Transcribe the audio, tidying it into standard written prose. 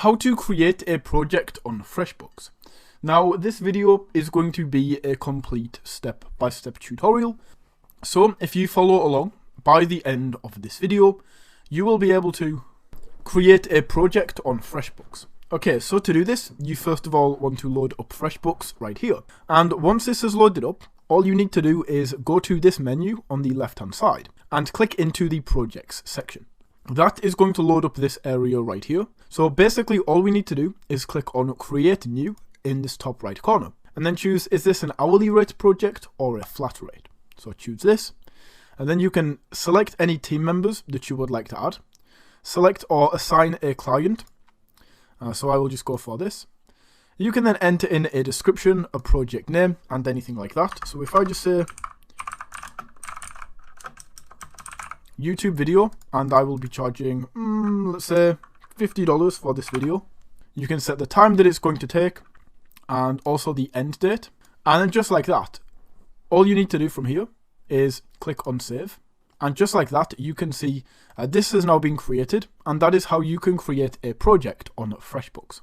how to create a project on FreshBooks. Now, this video is going to be a complete step-by-step tutorial. So if you follow along, by the end of this video, you will be able to create a project on FreshBooks. Okay, so to do this, you first of all want to load up FreshBooks right here. And once this is loaded up, all you need to do is go to this menu on the left-hand side and click into the projects section. That is going to load up this area right here. So basically all we need to do is click on create new in this top right corner and then choose, is this an hourly rate project or a flat rate? So choose this, and then you can select any team members that you would like to add, select or assign a client. So I will just go for this. You can then enter in a description, a project name, and anything like that. So if I just say YouTube video, and I will be charging, let's say $50 for this video. You can set the time that it's going to take, and also the end date. And then just like that, all you need to do from here is click on save. And just like that, you can see this has now been created, and that is how you can create a project on FreshBooks.